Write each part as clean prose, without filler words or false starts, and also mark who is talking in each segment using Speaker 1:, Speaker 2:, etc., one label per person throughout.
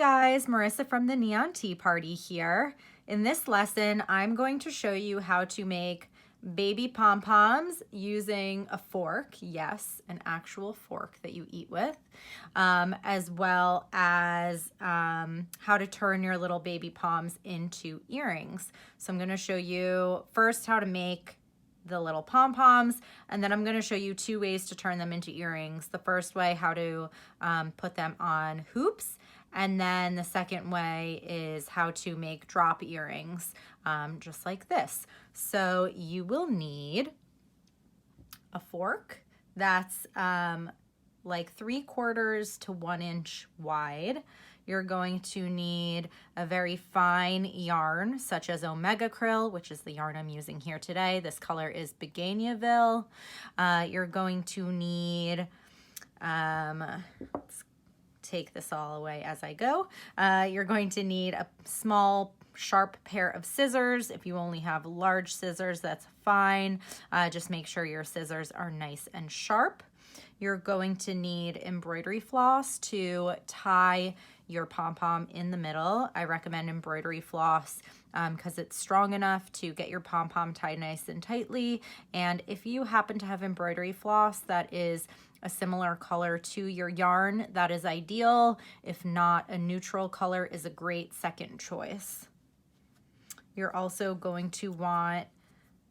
Speaker 1: Guys, Marissa from the Neon Tea Party here. In this lesson, I'm going to show you how to make baby pom-poms using a fork. Yes, an actual fork that you eat with, as well as how to turn your little baby poms into earrings. So I'm going to show you first how to make the little pom-poms, and then I'm going to show you two ways to turn them into earrings. The first way, how to put them on hoops, and then the second way is how to make drop earrings, just like this. So you will need a fork that's like 3/4 to 1 inch wide. You're going to need a very fine yarn, such as Omega Krill, which is the yarn I'm using here today. This color is Begoniaville. You're going to need, let's take this all away as I go. You're going to need a small sharp pair of scissors. If you only have large scissors, that's fine. Just make sure your scissors are nice and sharp. You're going to need embroidery floss to tie your pom-pom in the middle. I recommend embroidery floss because it's strong enough to get your pom-pom tied nice and tightly. And if you happen to have embroidery floss that is a similar color to your yarn, that is ideal. If not, a neutral color is a great second choice. You're also going to want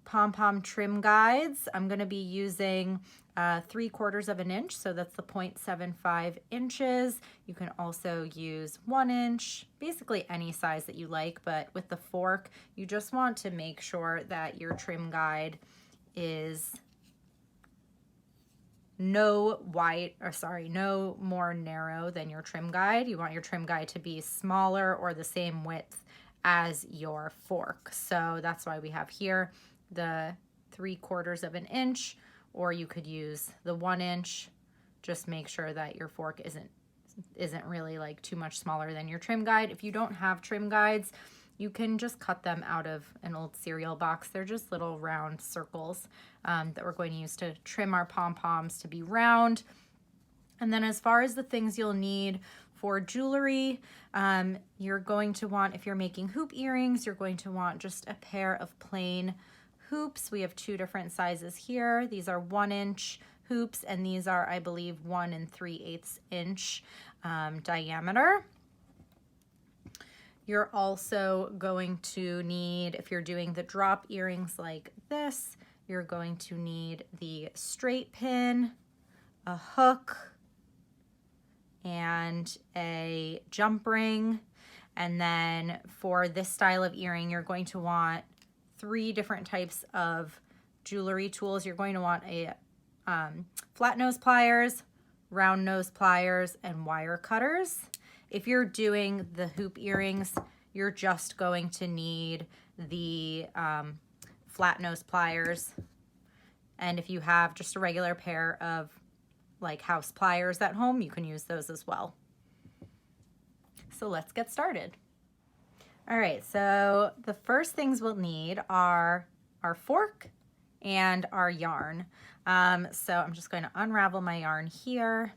Speaker 1: pom-pom trim guides. I'm going to be using 3/4 of an inch, so that's the 0.75 inches. You can also use 1 inch, basically any size that you like, but with the fork, you just want to make sure that your trim guide is no more narrow than your trim guide. You want your trim guide to be smaller or the same width as your fork. So that's why we have here the 3/4 of an inch, or you could use the 1 inch. Just make sure that your fork isn't really like too much smaller than your trim guide. If you don't have trim guides, you can just cut them out of an old cereal box. They're just little round circles that we're going to use to trim our pom-poms to be round. And then as far as the things you'll need for jewelry, you're going to want, if you're making hoop earrings, you're going to want just a pair of plain hoops. We have two different sizes here. These are 1 inch hoops, and these are, I believe, 1 3/8 inch diameter. You're also going to need, if you're doing the drop earrings like this, you're going to need the straight pin, a hook, and a jump ring. And then for this style of earring, you're going to want 3 different types of jewelry tools. You're going to want a flat nose pliers, round nose pliers, and wire cutters. If you're doing the hoop earrings, you're just going to need the flat nose pliers. And if you have just a regular pair of like house pliers at home, you can use those as well. So let's get started. All right, so the first things we'll need are our fork and our yarn. So I'm just going to unravel my yarn here.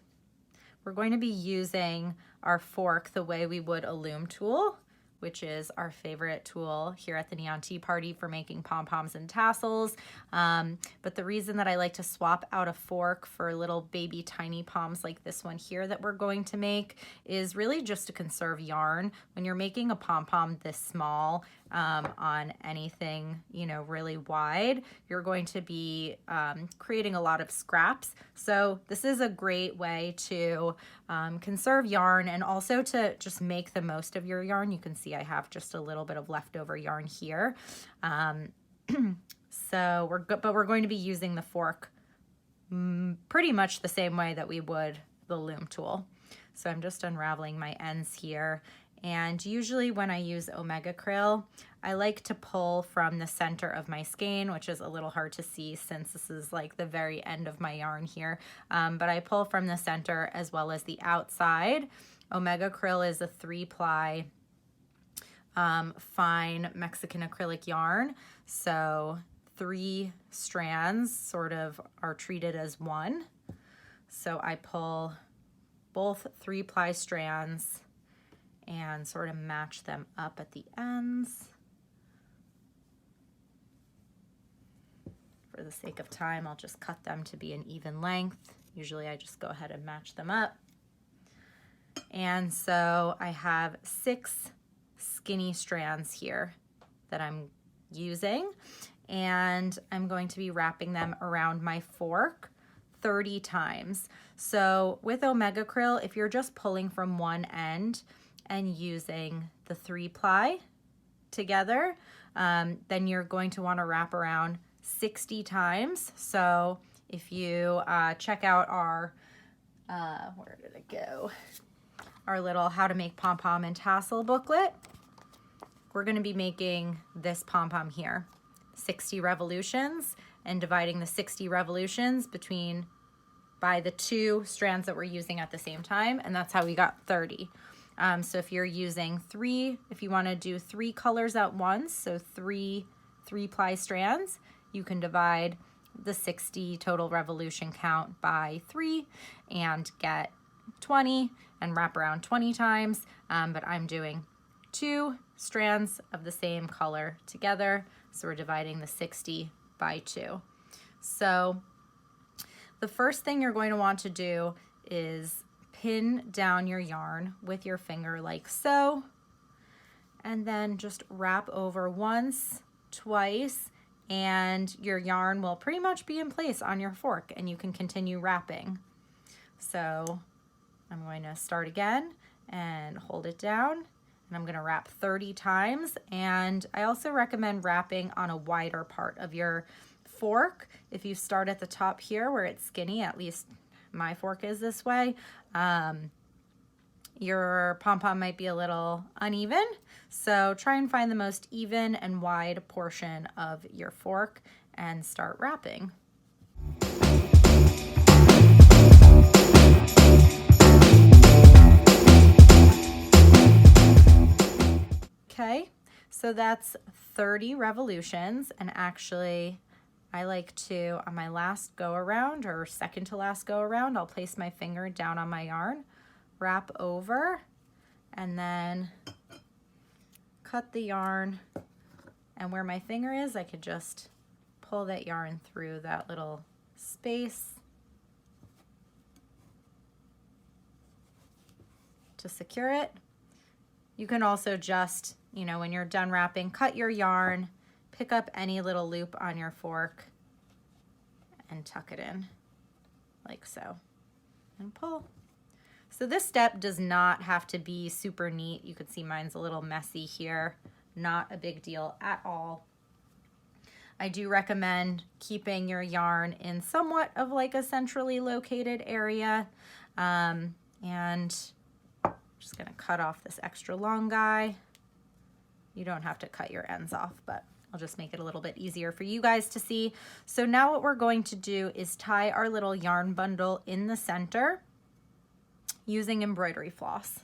Speaker 1: We're going to be using our fork the way we would a loom tool, which is our favorite tool here at the Neon Tea Party for making pom-poms and tassels. But the reason that I like to swap out a fork for little baby tiny poms like this one here that we're going to make is really just to conserve yarn. When you're making a pom-pom this small on anything, you know, really wide, you're going to be creating a lot of scraps. So this is a great way to conserve yarn and also to just make the most of your yarn. You can see I have just a little bit of leftover yarn here. So we're going to be using the fork pretty much the same way that we would the loom tool. So I'm just unraveling my ends here. And usually when I use Omega Krill, I like to pull from the center of my skein, which is a little hard to see since this is like the very end of my yarn here. But I pull from the center as well as the outside. Omega Krill is a 3-ply fine Mexican acrylic yarn. So 3 strands sort of are treated as one. So I pull both 3-ply strands and sort of match them up at the ends. For the sake of time, I'll just cut them to be an even length. Usually I just go ahead and match them up. And so I have 6 skinny strands here that I'm using, and I'm going to be wrapping them around my fork 30 times. So with Omega Krill, if you're just pulling from one end and using the 3-ply together, then you're going to want to wrap around 60 times. So if you check out our, where did it go? Our little How to Make Pom Pom and Tassel booklet, we're going to be making this pom-pom here, 60 revolutions, and dividing the 60 revolutions by the 2 strands that we're using at the same time, and that's how we got 30. So if you're using if you want to do 3 colors at once, so 3-ply strands, you can divide the 60 total revolution count by 3 and get 20 and wrap around 20 times, but I'm doing 2 strands of the same color together, so we're dividing the 60 by 2. So the first thing you're going to want to do is pin down your yarn with your finger like so, and then just wrap over once, twice, and your yarn will pretty much be in place on your fork and you can continue wrapping. So I'm going to start again and hold it down, and I'm going to wrap 30 times. And I also recommend wrapping on a wider part of your fork. If you start at the top here where it's skinny, at least my fork is this way, your pom-pom might be a little uneven. So try and find the most even and wide portion of your fork and start wrapping. Okay, so that's 30 revolutions, and actually I like to, on my last go around or second to last go around, I'll place my finger down on my yarn, wrap over, and then cut the yarn, and where my finger is, I could just pull that yarn through that little space to secure it. You can also just, when you're done wrapping, cut your yarn, pick up any little loop on your fork, and tuck it in like so, and pull. So this step does not have to be super neat. You can see mine's a little messy here. Not a big deal at all. I do recommend keeping your yarn in somewhat of like a centrally located area. And I'm just gonna cut off this extra long guy. You don't have to cut your ends off, but I'll just make it a little bit easier for you guys to see. So now what we're going to do is tie our little yarn bundle in the center using embroidery floss.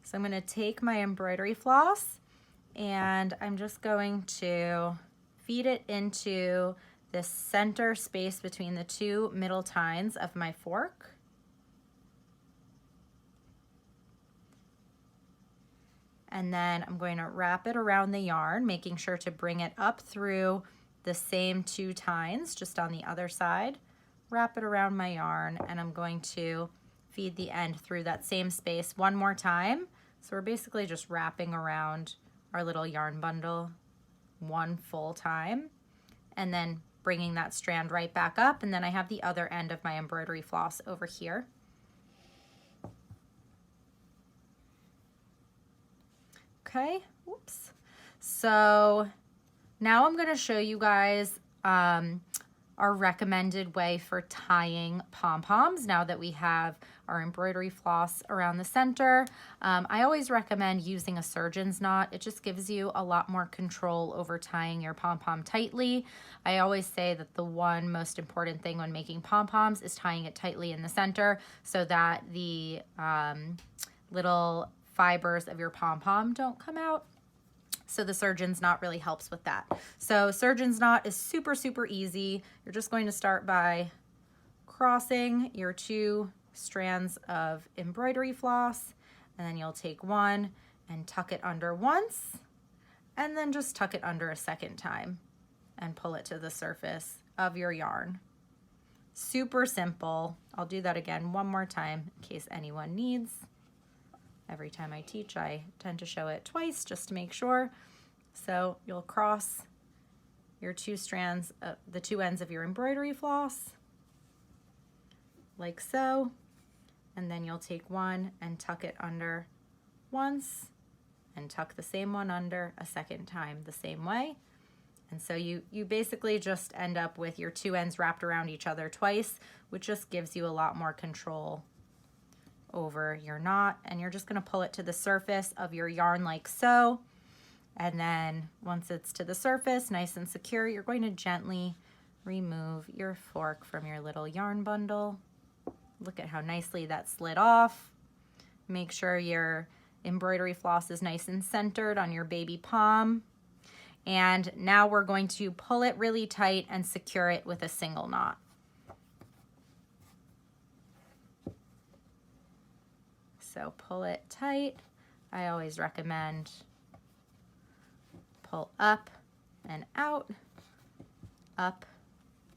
Speaker 1: So I'm going to take my embroidery floss and I'm just going to feed it into this center space between the 2 middle tines of my fork. And then I'm going to wrap it around the yarn, making sure to bring it up through the same 2 tines, just on the other side. Wrap it around my yarn, and I'm going to feed the end through that same space one more time. So we're basically just wrapping around our little yarn bundle one full time, and then bringing that strand right back up. And then I have the other end of my embroidery floss over here. Okay, whoops. So now I'm going to show you guys our recommended way for tying pom-poms now that we have our embroidery floss around the center. I always recommend using a surgeon's knot. It just gives you a lot more control over tying your pom-pom tightly. I always say that the one most important thing when making pom-poms is tying it tightly in the center so that the little fibers of your pom-pom don't come out. So the surgeon's knot really helps with that. So surgeon's knot is super, super easy. You're just going to start by crossing your 2 strands of embroidery floss and then you'll take one and tuck it under once, and then just tuck it under a second time and pull it to the surface of your yarn. Super simple. I'll do that again one more time in case anyone needs. Every time I teach, I tend to show it twice just to make sure. So you'll cross your two strands, the two ends of your embroidery floss, like so, and then you'll take one and tuck it under once and tuck the same one under a second time the same way. And so you basically just end up with your two ends wrapped around each other twice, which just gives you a lot more control over your knot. And you're just going to pull it to the surface of your yarn like so. And then once it's to the surface, nice and secure, you're going to gently remove your fork from your little yarn bundle. Look at how nicely that slid off. Make sure your embroidery floss is nice and centered on your baby pom. And now we're going to pull it really tight and secure it with a single knot. So pull it tight. I always recommend pull up and out, up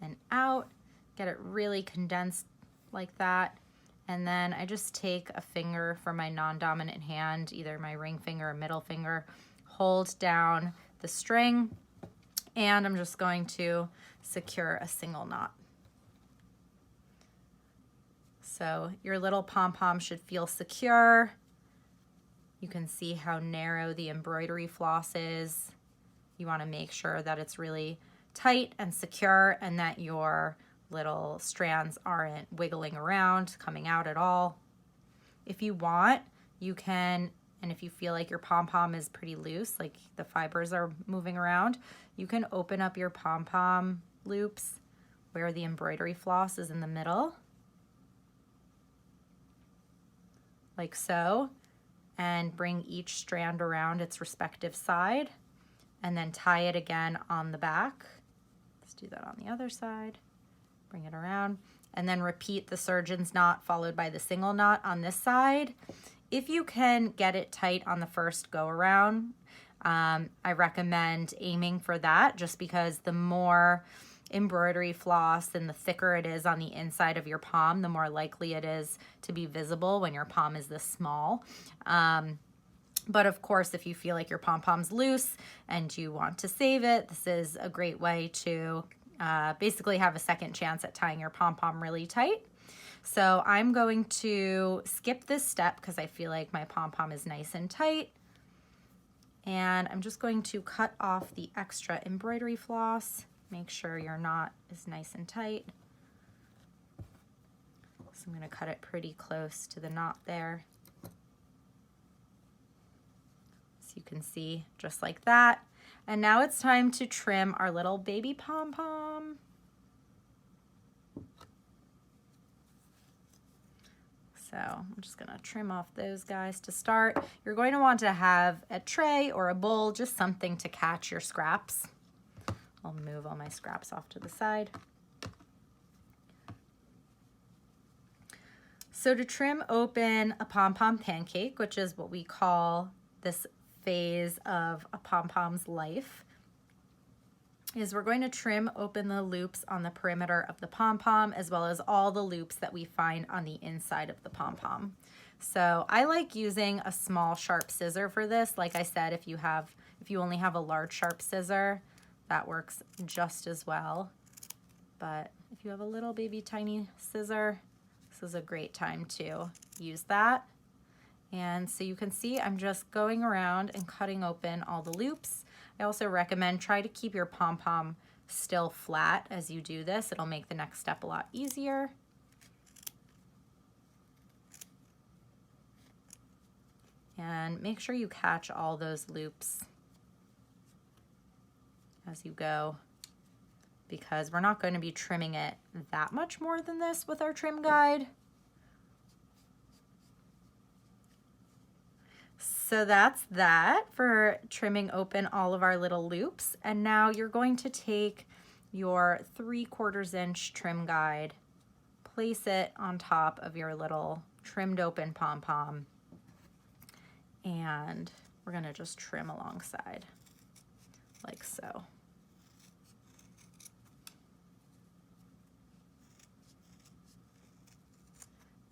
Speaker 1: and out. Get it really condensed like that. And then I just take a finger from my non-dominant hand, either my ring finger or middle finger, hold down the string, and I'm just going to secure a single knot. So your little pom-pom should feel secure. You can see how narrow the embroidery floss is. You want to make sure that it's really tight and secure and that your little strands aren't wiggling around, coming out at all. If you want, you can, and if you feel like your pom-pom is pretty loose, like the fibers are moving around, you can open up your pom-pom loops where the embroidery floss is in the middle, like so, and bring each strand around its respective side, and then tie it again on the back. Let's do that on the other side. Bring it around, and then repeat the surgeon's knot followed by the single knot on this side. If you can get it tight on the first go around, I recommend aiming for that, just because the more embroidery floss and the thicker it is on the inside of your pom, the more likely it is to be visible when your pom is this small. But of course, if you feel like your pom-pom's loose and you want to save it, this is a great way to basically have a second chance at tying your pom-pom really tight. So I'm going to skip this step because I feel like my pom-pom is nice and tight. And I'm just going to cut off the extra embroidery floss. Make sure your knot is nice and tight. So I'm going to cut it pretty close to the knot there. So you can see, just like that. And now it's time to trim our little baby pom-pom. So I'm just gonna trim off those guys to start. You're going to want to have a tray or a bowl, just something to catch your scraps. I'll move all my scraps off to the side. So to trim open a pom-pom pancake, which is what we call this phase of a pom-pom's life, is we're going to trim open the loops on the perimeter of the pom-pom, as well as all the loops that we find on the inside of the pom-pom. So I like using a small sharp scissor for this. Like I said, if you only have a large sharp scissor, that works just as well. But if you have a little baby tiny scissor, this is a great time to use that. And so you can see I'm just going around and cutting open all the loops. I also recommend try to keep your pom-pom still flat as you do this. It'll make the next step a lot easier. And make sure you catch all those loops as you go, because we're not going to be trimming it that much more than this with our trim guide. So that's that for trimming open all of our little loops. And now you're going to take your 3/4 inch trim guide, place it on top of your little trimmed open pom-pom, and we're gonna just trim alongside like so.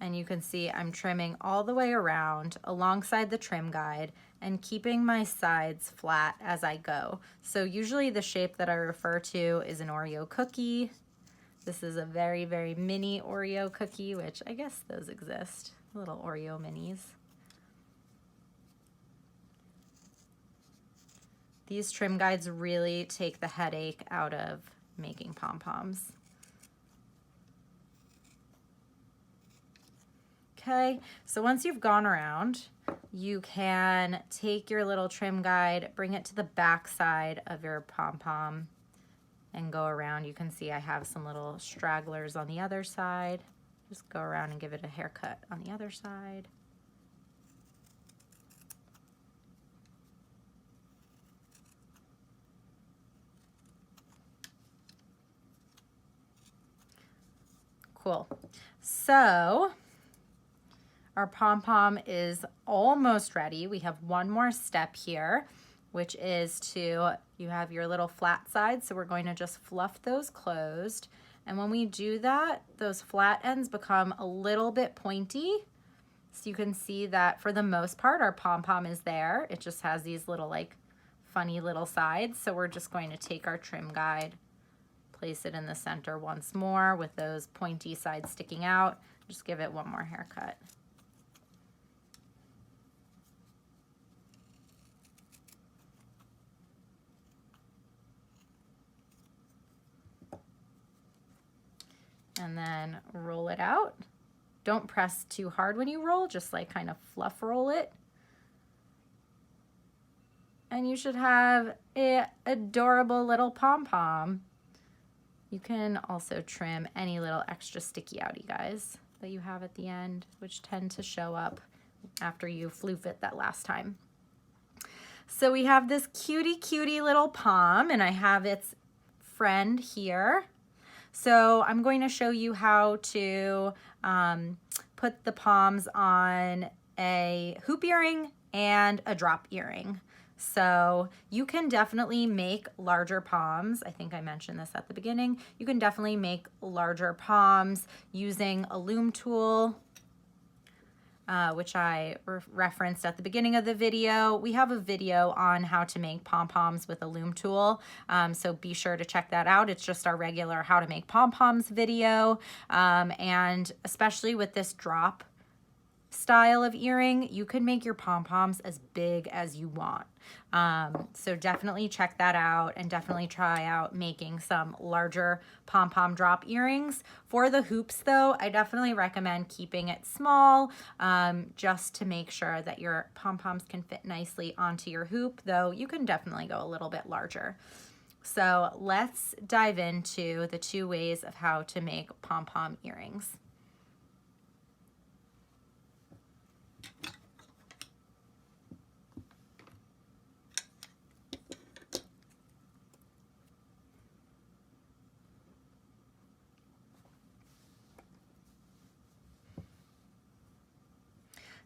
Speaker 1: And you can see I'm trimming all the way around alongside the trim guide and keeping my sides flat as I go. So usually the shape that I refer to is an Oreo cookie. This is a very, very mini Oreo cookie, which I guess those exist, little Oreo minis. These trim guides really take the headache out of making pom-poms. Okay, so once you've gone around, you can take your little trim guide, bring it to the back side of your pom-pom and go around. You can see I have some little stragglers on the other side. Just go around and give it a haircut on the other side. Cool. So our pom-pom is almost ready. We have one more step here, which is you have your little flat sides, so we're going to just fluff those closed. And when we do that, those flat ends become a little bit pointy. So you can see that for the most part, our pom-pom is there. It just has these little like funny little sides. So we're just going to take our trim guide, place it in the center once more with those pointy sides sticking out. Just give it one more haircut. And then roll it out. Don't press too hard when you roll, just like kind of fluff roll it. And you should have an adorable little pom-pom. You can also trim any little extra sticky outy guys that you have at the end, which tend to show up after you floof it that last time. So we have this cutie little pom, and I have its friend here. So I'm going to show you how to put the poms on a hoop earring and a drop earring. So you can definitely make larger poms. I think I mentioned this at the beginning. You can definitely make larger poms using a loom tool, which I referenced at the beginning of the video. We have a video on how to make pom-poms with a loom tool, so be sure to check that out. It's just our regular how to make pom-poms video, and especially with this drop style of earring, you can make your pom-poms as big as you want. So definitely check that out and definitely try out making some larger pom-pom drop earrings. For the hoops though, I definitely recommend keeping it small, just to make sure that your pom-poms can fit nicely onto your hoop, though you can definitely go a little bit larger. So let's dive into the 2 ways of how to make pom-pom earrings.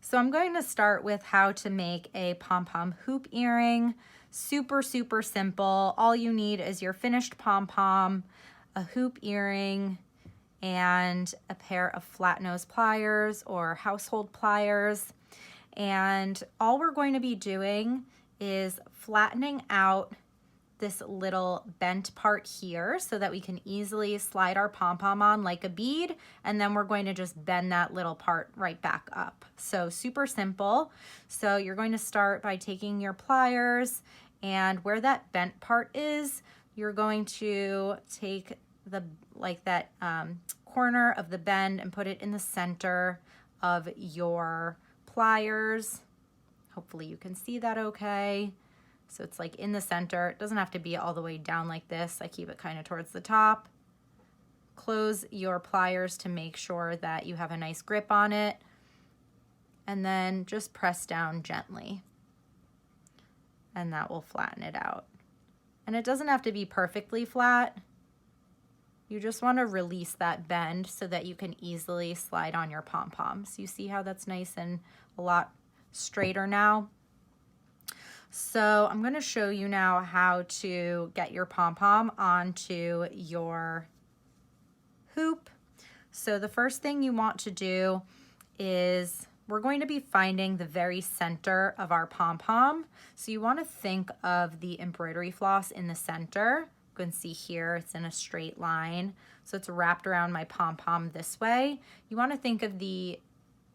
Speaker 1: So I'm going to start with how to make a pom-pom hoop earring. Super, super simple. All you need is your finished pom-pom, a hoop earring, and a pair of flat nose pliers or household pliers. And all we're going to be doing is flattening out this little bent part here so that we can easily slide our pom-pom on like a bead, and then we're going to just bend that little part right back up. So super simple. So you're going to start by taking your pliers, and where that bent part is, you're going to take the that corner of the bend and put it in the center of your pliers. Hopefully you can see that okay. So it's like in the center. It doesn't have to be all the way down like this. I keep it kind of towards the top. Close your pliers to make sure that you have a nice grip on it. And then just press down gently. And that will flatten it out. And it doesn't have to be perfectly flat. You just want to release that bend so that you can easily slide on your pom-poms. You see how that's nice and a lot straighter now? So I'm going to show you now how to get your pom-pom onto your hoop. So the first thing you want to do is we're going to be finding the very center of our pom-pom. So you want to think of the embroidery floss in the center. You can see here it's in a straight line. So it's wrapped around my pom-pom this way. You want to think of the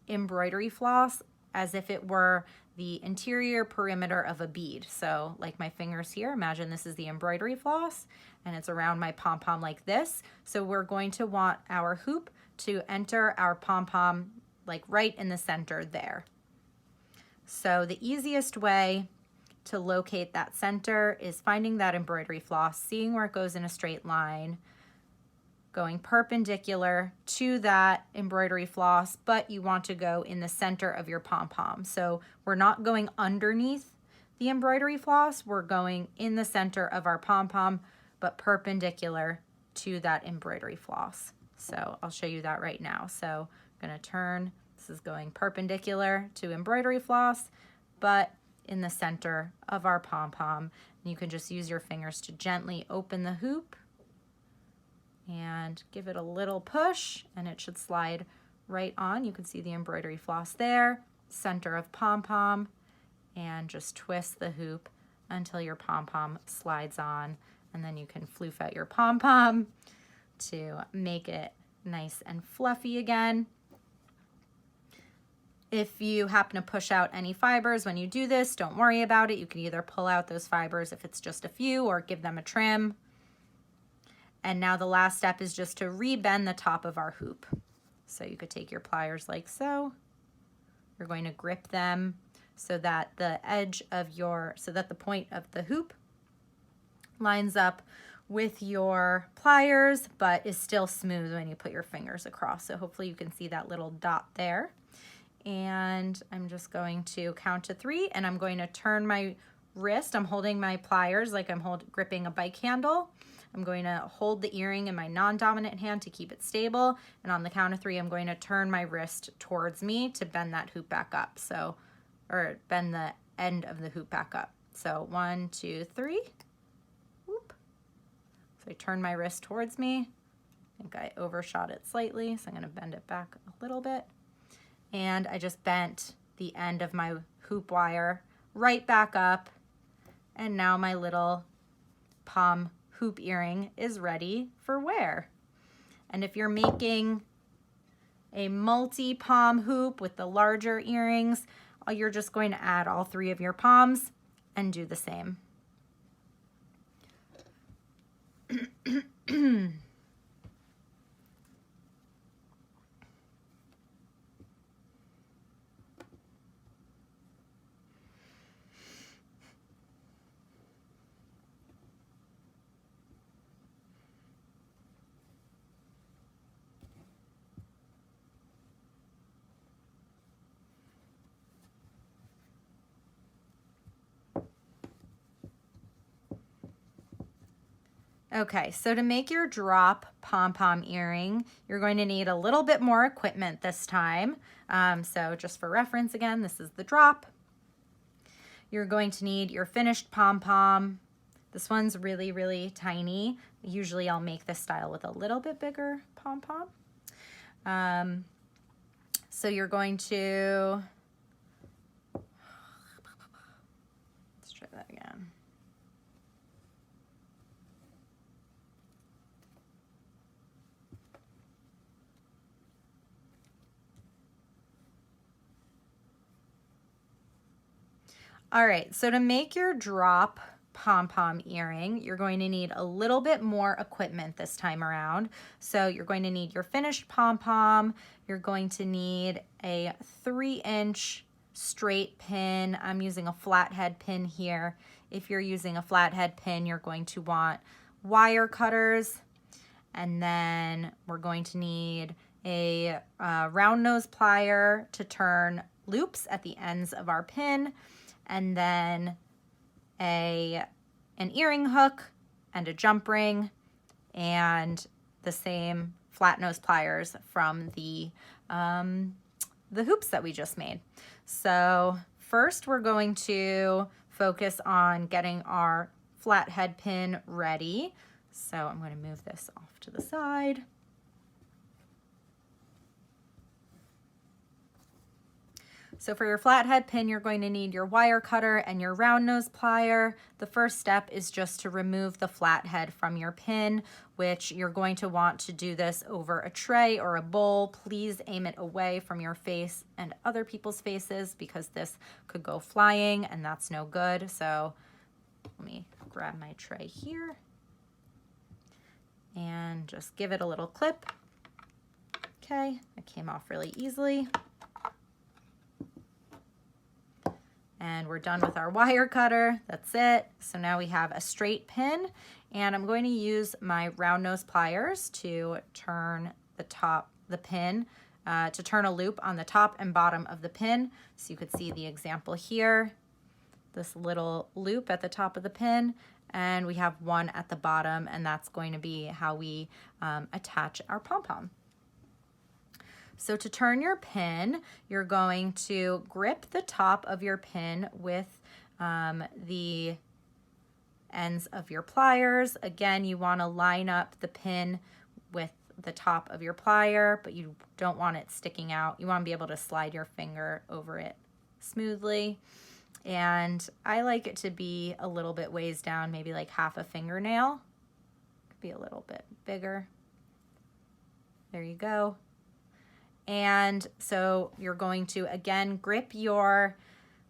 Speaker 1: embroidery floss as if it were the interior perimeter of a bead. So like my fingers here, imagine this is the embroidery floss and it's around my pom-pom like this. So we're going to want our hoop to enter our pom-pom like right in the center there. So the easiest way to locate that center is finding that embroidery floss, seeing where it goes in a straight line, going perpendicular to that embroidery floss, but you want to go in the center of your pom-pom. So we're not going underneath the embroidery floss, we're going in the center of our pom-pom, but perpendicular to that embroidery floss. So I'll show you that right now. So I'm gonna turn, this is going perpendicular to embroidery floss, but in the center of our pom-pom. And you can just use your fingers to gently open the hoop and give it a little push and it should slide right on. You can see the embroidery floss there, center of pom-pom, and just twist the hoop until your pom-pom slides on, and then you can floof out your pom-pom to make it nice and fluffy again. If you happen to push out any fibers when you do this, don't worry about it. You can either pull out those fibers if it's just a few or give them a trim. And now the last step is just to rebend the top of our hoop. So you could take your pliers like so. You're going to grip them so that the edge of so that the point of the hoop lines up with your pliers, but is still smooth when you put your fingers across. So hopefully you can see that little dot there. And I'm just going to count to 3 and I'm going to turn my wrist. I'm holding my pliers like I'm gripping a bike handle. I'm going to hold the earring in my non-dominant hand to keep it stable. And on the count of 3, I'm going to turn my wrist towards me to bend that hoop back up. So, or bend the end of the hoop back up. So 1, 2, 3. Whoop. So I turn my wrist towards me. I think I overshot it slightly, so I'm going to bend it back a little bit. And I just bent the end of my hoop wire right back up. And now my little pom hoop earring is ready for wear. And if you're making a multi-pom hoop with the larger earrings, you're just going to add all 3 of your poms and do the same. Okay, so to make your drop pom-pom earring, you're going to need a little bit more equipment this time. So just for reference again, this is the drop. You're going to need your finished pom-pom. This one's really, really tiny. Usually I'll make this style with a little bit bigger pom-pom. So you're going to, let's try that again. All right, so to make your drop pom-pom earring, you're going to need a little bit more equipment this time around. So you're going to need your finished pom-pom. You're going to need a 3-inch straight pin. I'm using a flathead pin here. If you're using a flathead pin, you're going to want wire cutters. And then we're going to need a round nose plier to turn loops at the ends of our pin. And then an earring hook and a jump ring and the same flat nose pliers from the hoops that we just made. So first we're going to focus on getting our flathead pin ready. So I'm going to move this off to the side. So for your flathead pin, you're going to need your wire cutter and your round nose plier. The first step is just to remove the flathead from your pin, which you're going to want to do this over a tray or a bowl. Please aim it away from your face and other people's faces because this could go flying and that's no good. So let me grab my tray here and just give it a little clip. Okay, it came off really easily. And we're done with our wire cutter. That's it. So now we have a straight pin, and I'm going to use my round nose pliers to turn the pin, to turn a loop on the top and bottom of the pin. So you could see the example here, this little loop at the top of the pin, and we have one at the bottom, and that's going to be how we attach our pom-pom. So to turn your pin, you're going to grip the top of your pin with the ends of your pliers. Again, you want to line up the pin with the top of your plier, but you don't want it sticking out. You want to be able to slide your finger over it smoothly. And I like it to be a little bit ways down, maybe like half a fingernail. Could be a little bit bigger. There you go. And so you're going to, again, grip your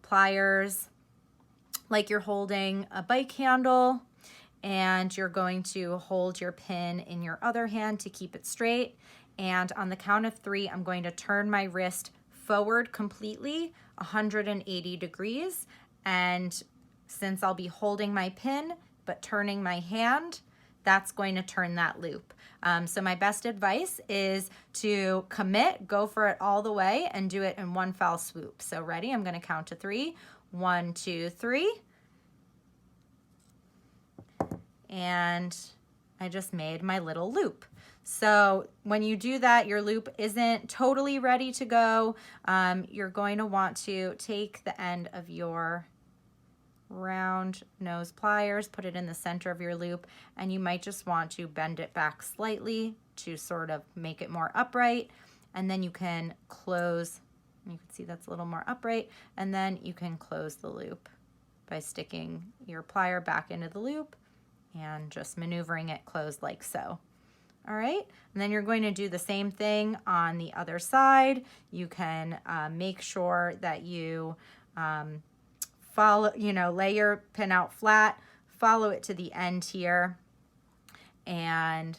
Speaker 1: pliers like you're holding a bike handle, and you're going to hold your pin in your other hand to keep it straight. And on the count of 3, I'm going to turn my wrist forward completely, 180 degrees. And since I'll be holding my pin, but turning my hand, that's going to turn that loop. So my best advice is to commit, go for it all the way, and do it in one foul swoop. So ready? I'm going to count to 3. 1, 2, 3. And I just made my little loop. So when you do that, your loop isn't totally ready to go. You're going to want to take the end of your round nose pliers, put it in the center of your loop, and you might just want to bend it back slightly to sort of make it more upright. And then you can close, you can see that's a little more upright, and then you can close the loop by sticking your plier back into the loop and just maneuvering it closed like so. All right, and then you're going to do the same thing on the other side. You can make sure that you lay your pin out flat, follow it to the end here, and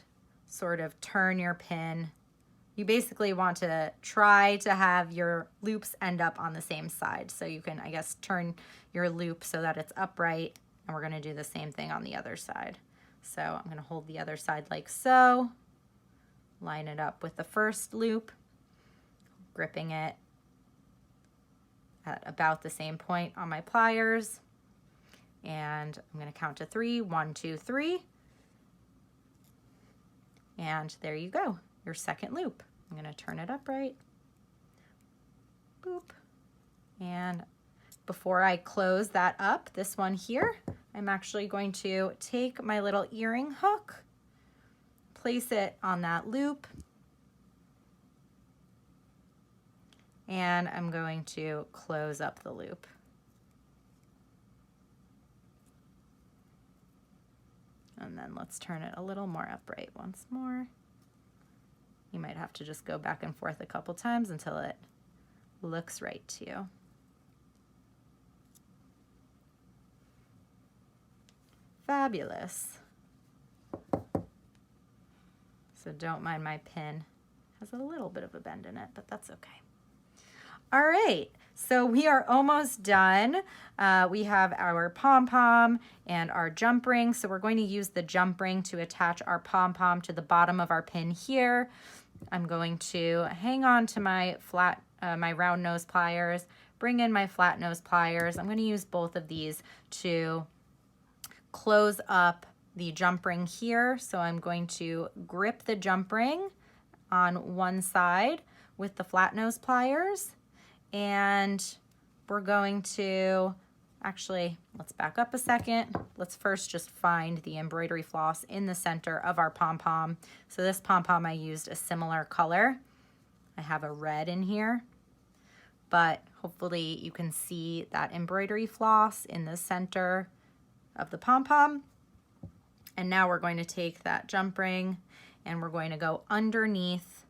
Speaker 1: sort of turn your pin. You basically want to try to have your loops end up on the same side. So you can, I guess, turn your loop so that it's upright, and we're going to do the same thing on the other side. So I'm going to hold the other side like so, line it up with the first loop, gripping it at about the same point on my pliers. And I'm going to count to 3. 1, 2, 3. And there you go, your second loop. I'm going to turn it upright. Boop. And before I close that up, this one here, I'm actually going to take my little earring hook, place it on that loop, and I'm going to close up the loop. And then let's turn it a little more upright once more. You might have to just go back and forth a couple times until it looks right to you. Fabulous. So don't mind my pin. It has a little bit of a bend in it, but that's okay. All right, so we are almost done. We have our pom-pom and our jump ring. So we're going to use the jump ring to attach our pom-pom to the bottom of our pin here. I'm going to hang on to my my round nose pliers, bring in my flat nose pliers. I'm going to use both of these to close up the jump ring here. So I'm going to grip the jump ring on one side with the flat nose pliers, and we're going to Actually, let's back up a second. Let's first just find the embroidery floss in the center of our pom-pom. So this pom-pom I used a similar color. I have a red in here, but hopefully you can see that embroidery floss in the center of the pom-pom. And now we're going to take that jump ring and we're going to go underneath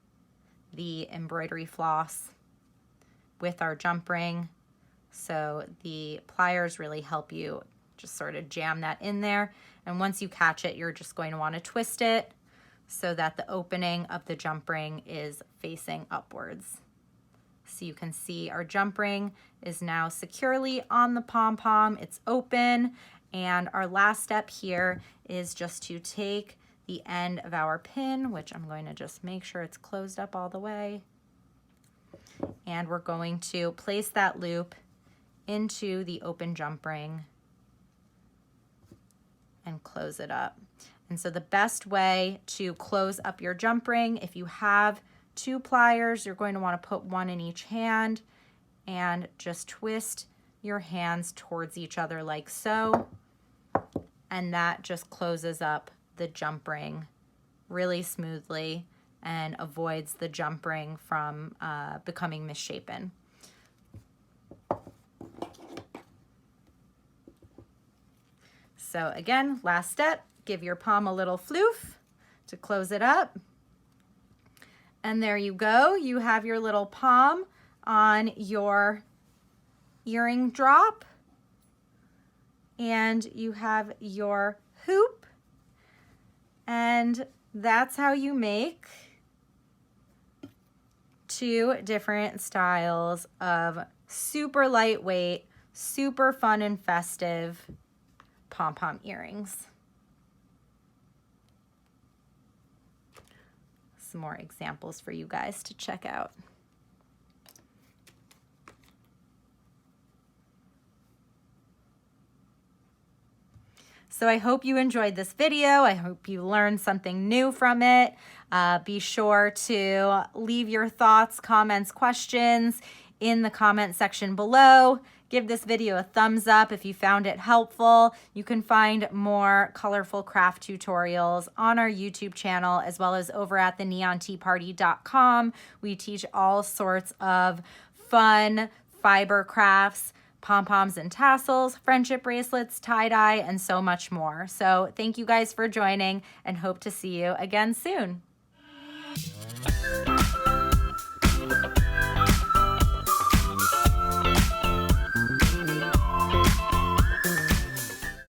Speaker 1: the embroidery floss with our jump ring. So the pliers really help you just sort of jam that in there. And once you catch it, you're just going to want to twist it so that the opening of the jump ring is facing upwards. So you can see our jump ring is now securely on the pom-pom. It's open. And our last step here is just to take the end of our pin, which I'm going to just make sure it's closed up all the way. And we're going to place that loop into the open jump ring and close it up. And so the best way to close up your jump ring, if you have 2 pliers, you're going to want to put 1 in each hand and just twist your hands towards each other like so. And that just closes up the jump ring really smoothly and avoids the jump ring from becoming misshapen. So again, last step, give your palm a little floof to close it up. And there you go. You have your little palm on your earring drop. And you have your hoop. And that's how you make 2 different styles of super lightweight, super fun and festive pom-pom earrings. Some more examples for you guys to check out. So I hope you enjoyed this video. I hope you learned something new from it. Be sure to leave your thoughts, comments, questions in the comment section below. Give this video a thumbs up if you found it helpful. You can find more colorful craft tutorials on our YouTube channel as well as over at theneonteaparty.com. We teach all sorts of fun fiber crafts, pom-poms and tassels, friendship bracelets, tie-dye, and so much more. So thank you guys for joining and hope to see you again soon.